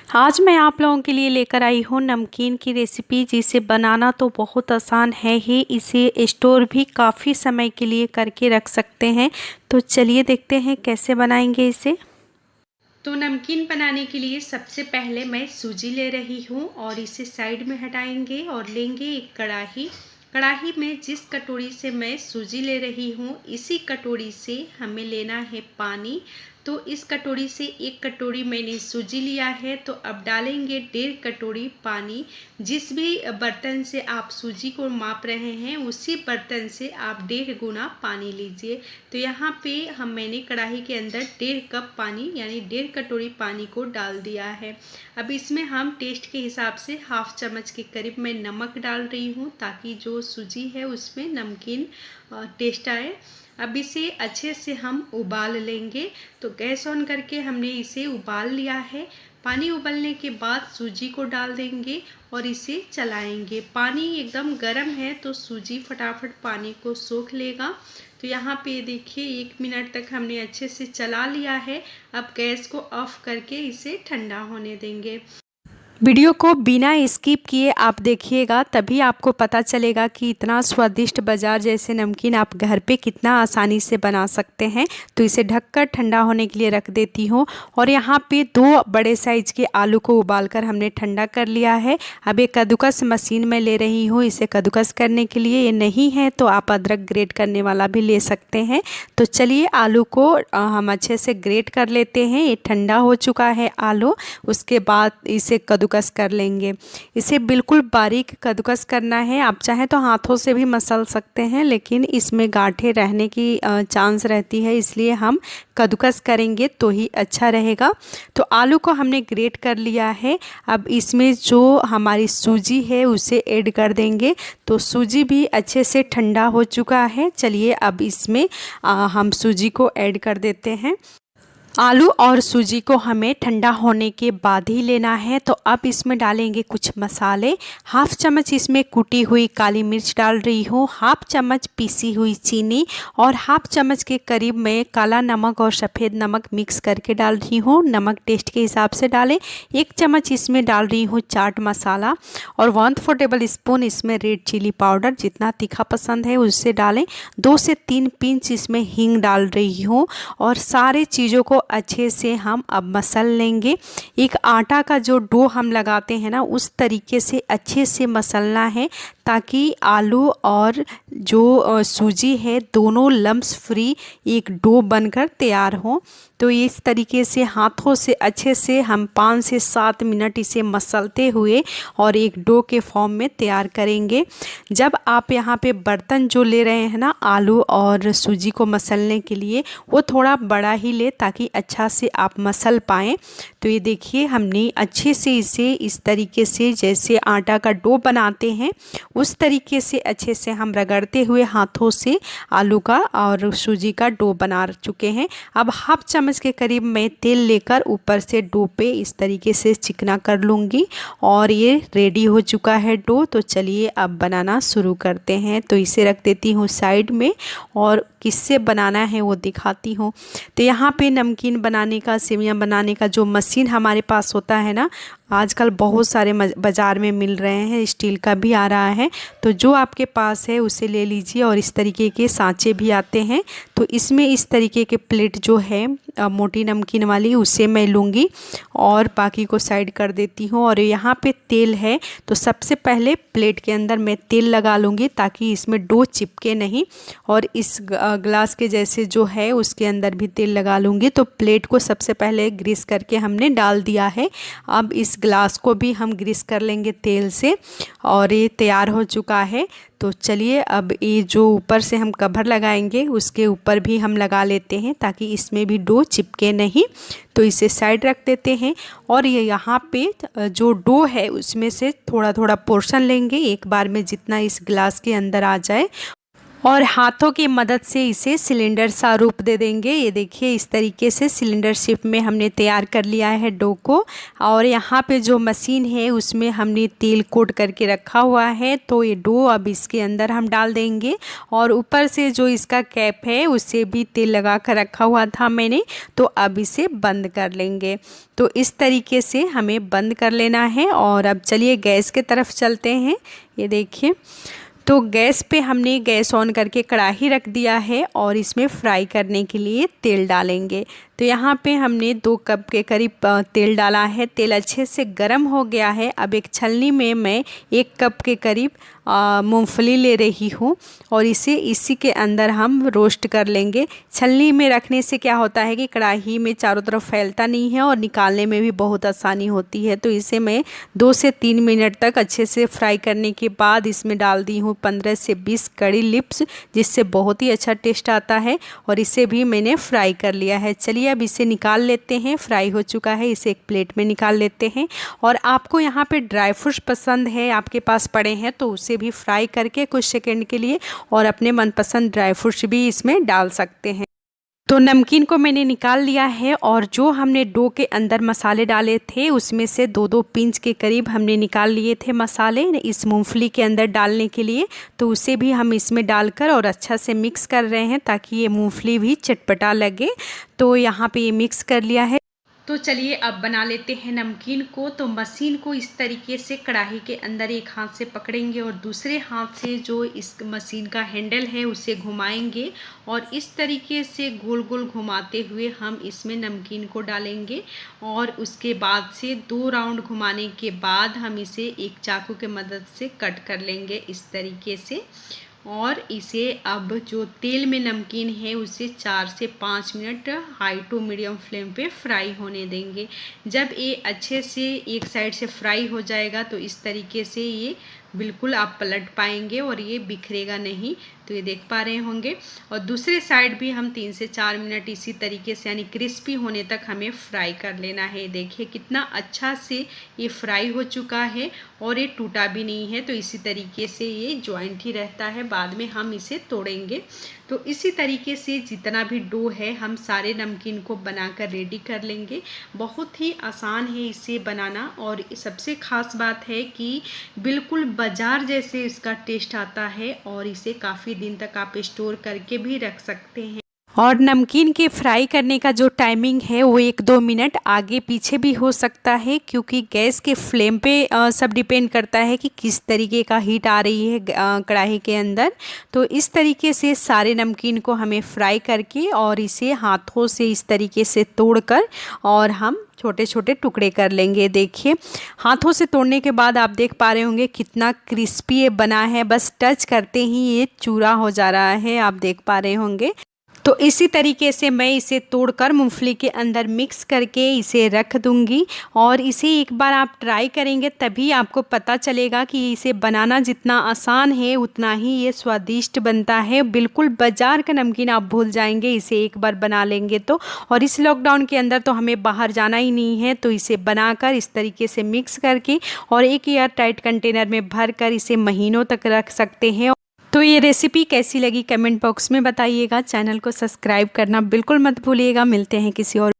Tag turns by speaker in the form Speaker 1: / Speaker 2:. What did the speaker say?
Speaker 1: आज मैं आप लोगों के लिए लेकर आई हूँ नमकीन की रेसिपी, जिसे बनाना तो बहुत आसान है ही, इसे स्टोर भी काफ़ी समय के लिए करके रख सकते हैं। तो चलिए देखते हैं कैसे बनाएंगे इसे। तो नमकीन बनाने के लिए सबसे पहले मैं सूजी ले रही हूँ और इसे साइड में हटाएंगे और लेंगे एक कढ़ाई। कढ़ाई में जिस कटोरी से मैं सूजी ले रही हूँ इसी कटोरी से हमें लेना है पानी। तो इस कटोरी से एक कटोरी मैंने सूजी लिया है, तो अब डालेंगे 1.5 कटोरी पानी। जिस भी बर्तन से आप सूजी को माप रहे हैं उसी बर्तन से आप 1.5 गुना पानी लीजिए। तो यहाँ पे मैंने कढ़ाई के अंदर 1.5 कप पानी यानी 1.5 कटोरी पानी को डाल दिया है। अब इसमें हम टेस्ट के हिसाब से हाफ चम्मच के करीब मैं नमक डाल रही हूँ, ताकि जो सूजी है उसमें नमकीन टेस्ट आए। अब इसे अच्छे से हम उबाल लेंगे। तो गैस ऑन करके हमने इसे उबाल लिया है। पानी उबलने के बाद सूजी को डाल देंगे और इसे चलाएंगे। पानी एकदम गर्म है तो सूजी फटाफट पानी को सोख लेगा। तो यहाँ पे देखिए 1 मिनट तक हमने अच्छे से चला लिया है। अब गैस को ऑफ करके इसे ठंडा होने देंगे। वीडियो को बिना स्किप किए आप देखिएगा, तभी आपको पता चलेगा कि इतना स्वादिष्ट बाजार जैसे नमकीन आप घर पे कितना आसानी से बना सकते हैं। तो इसे ढककर ठंडा होने के लिए रख देती हूँ। और यहाँ पे 2 बड़े साइज के आलू को उबालकर हमने ठंडा कर लिया है। अब एक कद्दूकस मशीन में ले रही हूँ इसे कद्दूकस करने के लिए। ये नहीं है तो आप अदरक ग्रेट करने वाला भी ले सकते हैं। तो चलिए आलू को हम अच्छे से ग्रेट कर लेते हैं। ये ठंडा हो चुका है आलू। उसके बाद इसे कद्दूकस कर लेंगे। इसे बिल्कुल बारीक कद्दूकस करना है। आप चाहें तो हाथों से भी मसल सकते हैं, लेकिन इसमें गांठें रहने की चांस रहती है, इसलिए हम कद्दूकस करेंगे तो ही अच्छा रहेगा। तो आलू को हमने ग्रेट कर लिया है। अब इसमें जो हमारी सूजी है उसे ऐड कर देंगे। तो सूजी भी अच्छे से ठंडा हो चुका है। चलिए अब इसमें हम सूजी को ऐड कर देते हैं। आलू और सूजी को हमें ठंडा होने के बाद ही लेना है। तो अब इसमें डालेंगे कुछ मसाले। हाफ चम्मच इसमें कुटी हुई काली मिर्च डाल रही हूँ, हाफ चम्मच पीसी हुई चीनी और हाफ चम्मच के करीब मैं काला नमक और सफ़ेद नमक मिक्स करके डाल रही हूँ। नमक टेस्ट के हिसाब से डालें। 1 चम्मच इसमें डाल रही हूँ चाट मसाला और 1/4 टेबल स्पून इसमें रेड चिली पाउडर, जितना तीखा पसंद है उससे डालें। 2 से 3 पिंच इसमें हींग डाल रही हूँ और सारे चीज़ों को अच्छे से हम अब मसल लेंगे। एक आटा का जो डो हम लगाते हैं ना, उस तरीके से अच्छे से मसलना है, ताकि आलू और जो सूजी है दोनों लम्स फ्री एक डो बनकर तैयार हो। तो इस तरीके से हाथों से अच्छे से हम 5 से 7 मिनट इसे मसलते हुए और एक डो के फॉर्म में तैयार करेंगे। जब आप यहाँ पे बर्तन जो ले रहे हैं ना आलू और सूजी को मसलने के लिए, वो थोड़ा बड़ा ही ले, ताकि अच्छा से आप मसल पाएँ। तो ये देखिए हमने अच्छे से इसे इस तरीके से जैसे आटा का डो बनाते हैं उस तरीके से अच्छे से हम रगड़ते हुए हाथों से आलू का और सूजी का डो बना चुके हैं। अब हाफ चम्मच के करीब मैं तेल लेकर ऊपर से डो पे इस तरीके से चिकना कर लूँगी और ये रेडी हो चुका है डो। तो चलिए अब बनाना शुरू करते हैं। तो इसे रख देती हूँ साइड में और किससे बनाना है वो दिखाती हूँ। तो यहाँ पे नमकीन बनाने का, सेवइयाँ बनाने का जो मशीन हमारे पास होता है ना, आजकल बहुत सारे बाज़ार में मिल रहे हैं, स्टील का भी आ रहा है। तो जो आपके पास है उसे ले लीजिए। और इस तरीके के सांचे भी आते हैं। तो इसमें इस तरीके के प्लेट जो है मोटी नमकीन वाली, उसे मैं लूँगी और बाकी को साइड कर देती हूँ। और यहाँ पे तेल है, तो सबसे पहले प्लेट के अंदर मैं तेल लगा लूँगी, ताकि इसमें डो चिपके नहीं। और इस ग्लास के जैसे जो है उसके अंदर भी तेल लगा लूँगी। तो प्लेट को सबसे पहले ग्रीस करके हमने डाल दिया है। अब इस ग्लास को भी हम ग्रीस कर लेंगे तेल से और ये तैयार हो चुका है। तो चलिए अब ये जो ऊपर से हम कवर लगाएंगे उसके ऊपर भी हम लगा लेते हैं, ताकि इसमें भी डो चिपके नहीं। तो इसे साइड रख देते हैं और ये यहाँ पे जो डो है उसमें से थोड़ा थोड़ा पोर्शन लेंगे एक बार में, जितना इस ग्लास के अंदर आ जाए। और हाथों की मदद से इसे सिलेंडर सा रूप दे देंगे। ये देखिए इस तरीके से सिलेंडर शेप में हमने तैयार कर लिया है डो को। और यहाँ पे जो मशीन है उसमें हमने तेल कोट करके रखा हुआ है, तो ये डो अब इसके अंदर हम डाल देंगे। और ऊपर से जो इसका कैप है उससे भी तेल लगा कर रखा हुआ था मैंने, तो अब इसे बंद कर लेंगे। तो इस तरीके से हमें बंद कर लेना है। और अब चलिए गैस के तरफ चलते हैं। ये देखिए तो गैस पे हमने गैस ऑन करके कढ़ाई रख दिया है और इसमें फ्राई करने के लिए तेल डालेंगे। तो यहाँ पे हमने 2 कप के करीब तेल डाला है। तेल अच्छे से गर्म हो गया है। अब एक छलनी में मैं 1 कप के करीब मूंगफली ले रही हूँ और इसे इसी के अंदर हम रोस्ट कर लेंगे। छलनी में रखने से क्या होता है कि कढ़ाई में चारों तरफ फैलता नहीं है और निकालने में भी बहुत आसानी होती है। तो इसे मैं 2 से 3 मिनट तक अच्छे से फ्राई करने के बाद इसमें डाल दी हूँ 15 से 20 कड़ी लिप्स, जिससे बहुत ही अच्छा टेस्ट आता है। और इसे भी मैंने फ्राई कर लिया है। चलिए अब इसे निकाल लेते हैं। फ्राई हो चुका है, इसे एक प्लेट में निकाल लेते हैं। और आपको यहाँ पे ड्राई फ्रूट्स पसंद है, आपके पास पड़े हैं, तो उसे भी फ्राई करके कुछ सेकंड के लिए और अपने मनपसंद ड्राई फ्रूट्स भी इसमें डाल सकते हैं। तो नमकीन को मैंने निकाल लिया है और जो हमने डो के अंदर मसाले डाले थे उसमें से 2-2 पिंच के करीब हमने निकाल लिए थे मसाले इस मूंगफली के अंदर डालने के लिए। तो उसे भी हम इसमें डालकर और अच्छा से मिक्स कर रहे हैं ताकि ये मूंगफली भी चटपटा लगे। तो यहाँ पे ये मिक्स कर लिया है। तो चलिए अब बना लेते हैं नमकीन को। तो मशीन को इस तरीके से कढ़ाई के अंदर एक हाथ से पकड़ेंगे और दूसरे हाथ से जो इस मशीन का हैंडल है उसे घुमाएंगे और इस तरीके से गोल गोल घुमाते हुए हम इसमें नमकीन को डालेंगे। और उसके बाद से 2 राउंड घुमाने के बाद हम इसे एक चाकू के मदद से कट कर लेंगे इस तरीके से। और इसे अब जो तेल में नमकीन है उसे 4 से 5 minute high to medium flame पे फ्राई होने देंगे। जब ये अच्छे से एक साइड से फ्राई हो जाएगा तो इस तरीके से ये बिल्कुल आप पलट पाएंगे और ये बिखरेगा नहीं। तो ये देख पा रहे होंगे। और दूसरे साइड भी हम 3 से 4 मिनट इसी तरीके से यानी क्रिस्पी होने तक हमें फ्राई कर लेना है। देखिए कितना अच्छा से ये फ्राई हो चुका है और ये टूटा भी नहीं है। तो इसी तरीके से ये जॉइंट ही रहता है, बाद में हम इसे तोड़ेंगे। तो इसी तरीके से जितना भी डो है हम सारे नमकीन को बनाकर रेडी कर लेंगे। बहुत ही आसान है इसे बनाना और सबसे ख़ास बात है कि बिल्कुल बाज़ार जैसे इसका टेस्ट आता है और इसे काफ़ी दिन तक आप स्टोर करके भी रख सकते हैं। और नमकीन के फ्राई करने का जो टाइमिंग है वो 1-2 मिनट आगे पीछे भी हो सकता है, क्योंकि गैस के फ्लेम पे सब डिपेंड करता है कि किस तरीके का हीट आ रही है कढ़ाई के अंदर। तो इस तरीके से सारे नमकीन को हमें फ्राई करके और इसे हाथों से इस तरीके से तोड़कर और हम छोटे छोटे टुकड़े कर लेंगे। देखिए हाथों से तोड़ने के बाद आप देख पा रहे होंगे कितना क्रिस्पी ये बना है। बस टच करते ही ये चूरा हो जा रहा है, आप देख पा रहे होंगे। तो इसी तरीके से मैं इसे तोड़कर मूंगफली के अंदर मिक्स करके इसे रख दूंगी। और इसे एक बार आप ट्राई करेंगे तभी आपको पता चलेगा कि इसे बनाना जितना आसान है उतना ही ये स्वादिष्ट बनता है। बिल्कुल बाजार का नमकीन आप भूल जाएंगे इसे एक बार बना लेंगे तो। और इस लॉकडाउन के अंदर तो हमें बाहर जाना ही नहीं है, तो इसे बनाकर इस तरीके से मिक्स करके और एक एयर टाइट कंटेनर में भर कर इसे महीनों तक रख सकते हैं। तो ये रेसिपी कैसी लगी कमेंट बॉक्स में बताइएगा। चैनल को सब्सक्राइब करना बिल्कुल मत भूलिएगा। मिलते हैं किसी और